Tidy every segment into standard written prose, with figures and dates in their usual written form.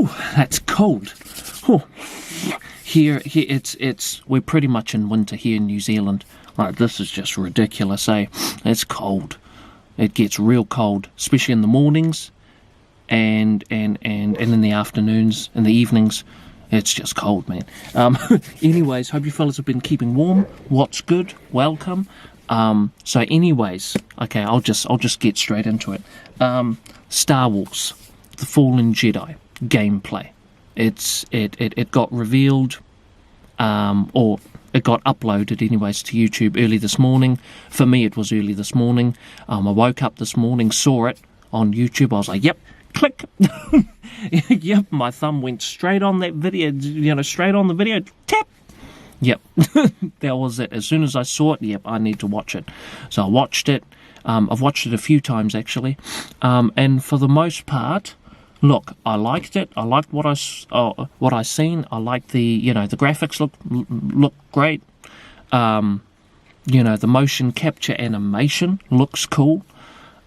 Whew, that's cold. Whew. Here, we're pretty much in winter here in New Zealand. Like, this is just ridiculous, eh? It's cold. It gets real cold, especially in the mornings and in the afternoons, in the evenings. It's just cold, man. Anyways, hope you fellas have been keeping warm. What's good? Welcome. So anyways, okay, I'll just get straight into it. Star Wars, The Fallen Jedi gameplay. It got revealed, or it got uploaded anyways to YouTube early this morning. For me, it was early this morning. I woke up this morning, saw it on YouTube. I was like, yep, click. Yep, my thumb went straight on that video, straight on the video, tap. Yep, that was it. As soon as I saw it, yep, I need to watch it. So I watched it. I've watched it a few times, actually. And for the most part, look, I liked it. I liked what I seen. I liked the graphics look great. The motion capture animation looks cool.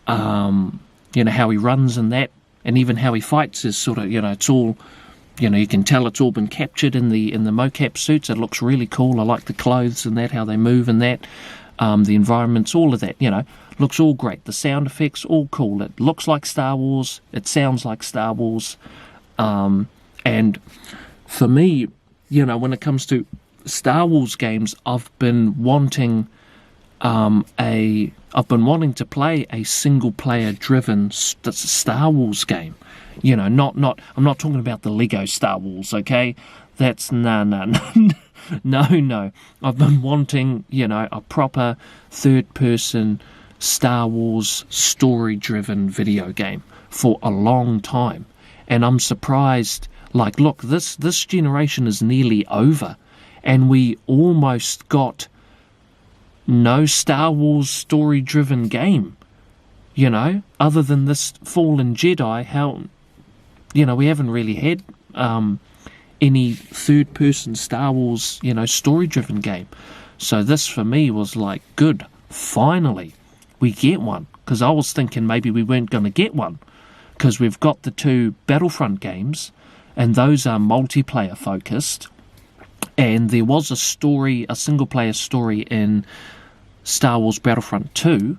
How he runs and that, and even how he fights is sort of, it's all, you can tell it's all been captured in the mocap suits. It looks really cool. I like the clothes and that, how they move and that. The environments, all of that, looks all great. The sound effects, all cool. It looks like Star Wars. It sounds like Star Wars. And for me, when it comes to Star Wars games, I've been wanting to play a single player driven Star Wars game. I'm not talking about the Lego Star Wars, okay? That's no. No. I've been wanting, a proper third-person Star Wars story-driven video game for a long time. And I'm surprised, like, look, this generation is nearly over, and we almost got no Star Wars story-driven game, other than this Fallen Jedi. We haven't really had any third-person Star Wars, story-driven game. So this, for me, was like, good, finally, we get one. Because I was thinking maybe we weren't going to get one. Because we've got the two Battlefront games, and those are multiplayer-focused. And there was a single-player story in Star Wars Battlefront 2,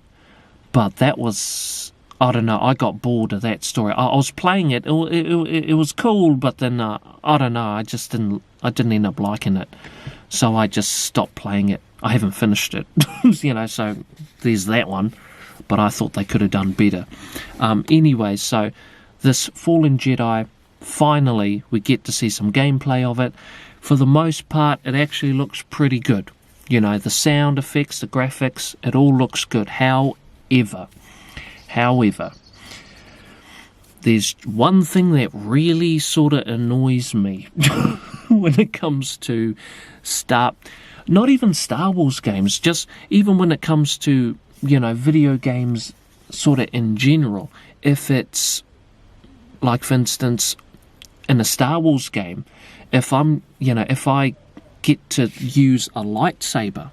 but that was, I don't know, I got bored of that story. I was playing it, it was cool, but then, I don't know, I didn't end up liking it. So I just stopped playing it. I haven't finished it, so there's that one, but I thought they could have done better. Anyway, so this Fallen Jedi, finally, we get to see some gameplay of it. For the most part, it actually looks pretty good. The sound effects, the graphics, it all looks good. However, there's one thing that really sort of annoys me when it comes to not even Star Wars games, just even when it comes to, video games sort of in general. If it's, like, for instance, in a Star Wars game, if I get to use a lightsaber,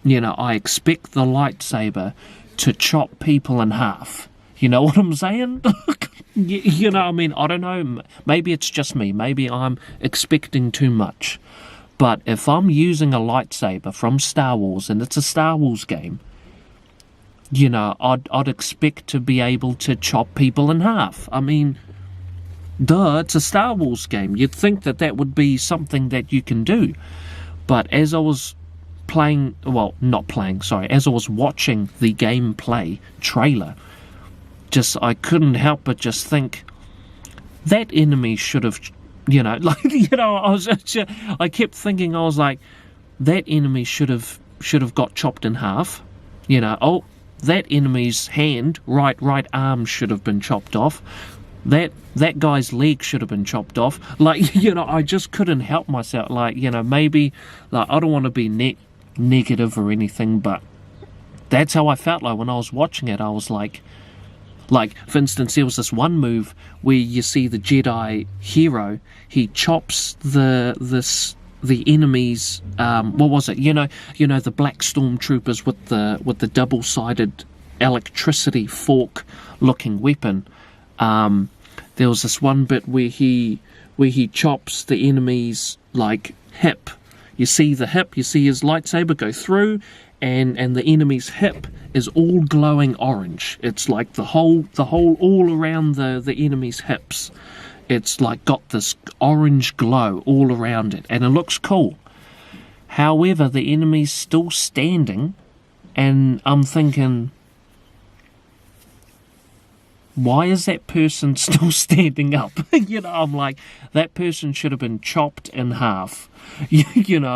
I expect the lightsaber to chop people in half. You know what I'm saying? I don't know. Maybe it's just me. Maybe I'm expecting too much. But if I'm using a lightsaber from Star Wars and it's a Star Wars game, I'd expect to be able to chop people in half. I mean, duh, it's a Star Wars game. You'd think that would be something that you can do. But as I was as I was watching the gameplay trailer, I couldn't help but just think, that enemy should have, I kept thinking, I was like, that enemy should have got chopped in half. That enemy's hand, right arm should have been chopped off. That guy's leg should have been chopped off. I just couldn't help myself. Maybe, I don't want to be negative or anything, but that's how I felt like when I was watching it. I was like, for instance, there was this one move where you see the Jedi hero, he chops the enemies, what was it? The black stormtroopers with the double-sided electricity fork looking weapon. there was this one bit where he chops the enemy's like hip. You see the hip, you see his lightsaber go through, and the enemy's hip is all glowing orange. It's like the whole all around the enemy's hips. It's like got this orange glow all around it, and it looks cool. However, the enemy's still standing, and I'm thinking, why is that person still standing up? I'm like, that person should have been chopped in half. I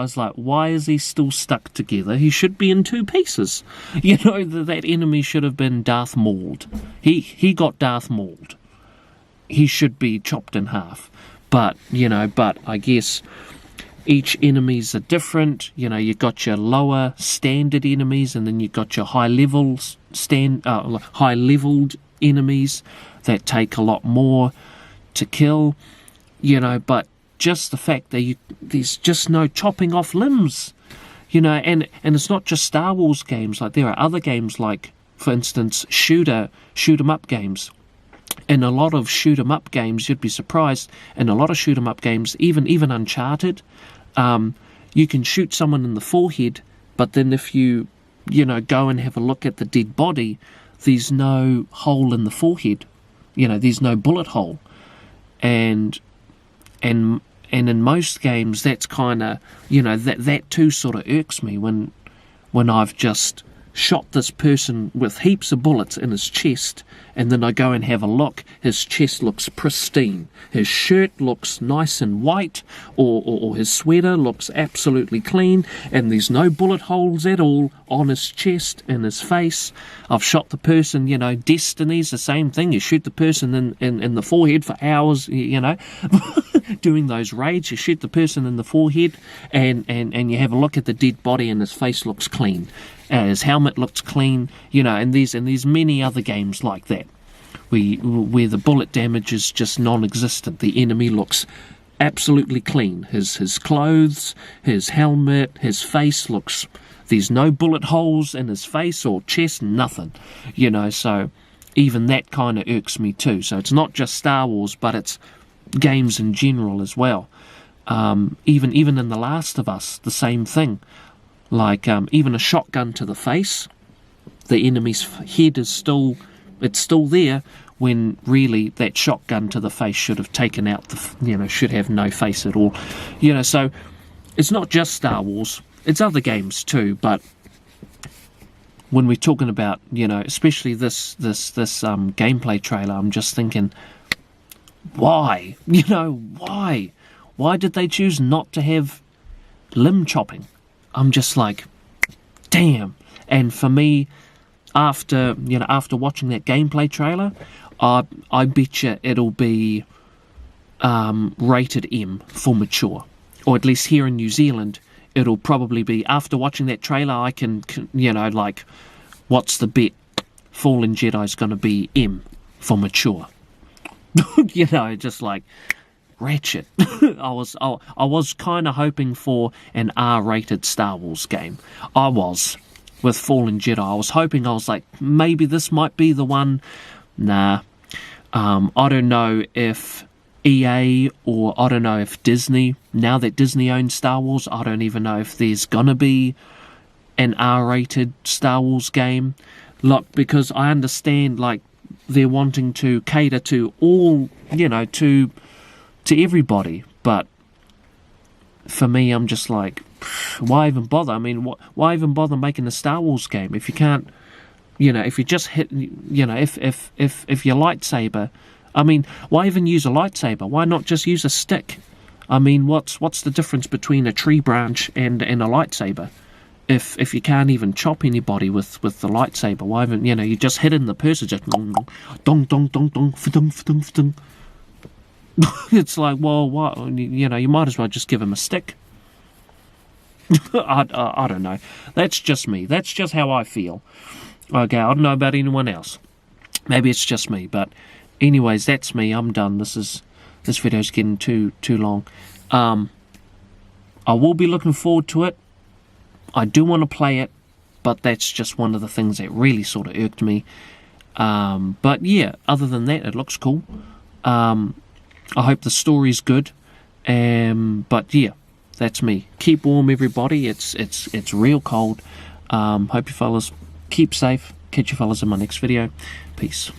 was like, why is he still stuck together? He should be in two pieces. That enemy should have been Darth Mauled. He got Darth Mauled. He should be chopped in half. But I guess each enemies are different. You've got your lower standard enemies, and then you've got your high leveled enemies that take a lot more to kill. But just the fact that there's just no chopping off limbs. And it's not just Star Wars games. Like, there are other games, like, for instance, shoot 'em up games. In a lot of shoot 'em up games, you'd be surprised, in a lot of shoot 'em up games, even Uncharted, you can shoot someone in the forehead, but then if you go and have a look at the dead body, there's no hole in the forehead. There's no bullet hole. And in most games, that's kind of, that too sort of irks me when I've just shot this person with heaps of bullets in his chest, and then I go and have a look. His chest looks pristine. His shirt looks nice and white, or his sweater looks absolutely clean, and there's no bullet holes at all on his chest and his face. I've shot the person, Destiny's the same thing. You shoot the person in the forehead for hours, doing those raids. You shoot the person in the forehead, and you have a look at the dead body, and his face looks clean. His helmet looks clean, and there's many other games like that, where the bullet damage is just non-existent. The enemy looks absolutely clean. His clothes, his helmet, his face looks. There's no bullet holes in his face or chest, nothing. So even that kind of irks me too. So it's not just Star Wars, but it's games in general as well. Even in The Last of Us, the same thing. Like, even a shotgun to the face, the enemy's head is still there, when really that shotgun to the face should have taken out should have no face at all. So it's not just Star Wars, it's other games too. But when we're talking about, especially this gameplay trailer, I'm just thinking, why? Why did they choose not to have limb chopping? I'm just like, damn. And for me, after watching that gameplay trailer, I bet you it'll be rated M for mature, or at least here in New Zealand, it'll probably be. After watching that trailer, I can what's the bet? Fallen Jedi's going to be M for mature. Just like ratchet. I was kind of hoping for an R-rated Star Wars game. I was with Fallen Jedi. I was like, maybe this might be the one. Nah. I don't know if EA, or I don't know if Disney, now that Disney owns Star Wars, I don't even know if there's gonna be an R-rated Star Wars game. Look, because I understand, like, they're wanting to cater to all, to everybody, but for me, I'm just like, why even bother? I mean, why even bother making a Star Wars game if you can't, if you just hit, if your lightsaber, I mean, why even use a lightsaber? Why not just use a stick? I mean, what's the difference between a tree branch and a lightsaber? If you can't even chop anybody with the lightsaber, why even, you just hit in the person, just dong dong dong dong dong fa-dum fa-dum fa-dum. It's like, well, what? You might as well just give him a stick. I don't know. That's just me. That's just how I feel. Okay, I don't know about anyone else. Maybe it's just me, but anyways, that's me. I'm done. This video's getting too long. I will be looking forward to it. I do want to play it, but that's just one of the things that really sort of irked me. But yeah, other than that, it looks cool. I hope the story's good. But yeah, that's me. Keep warm, everybody. It's real cold. Hope you fellas keep safe. Catch you fellas in my next video. Peace.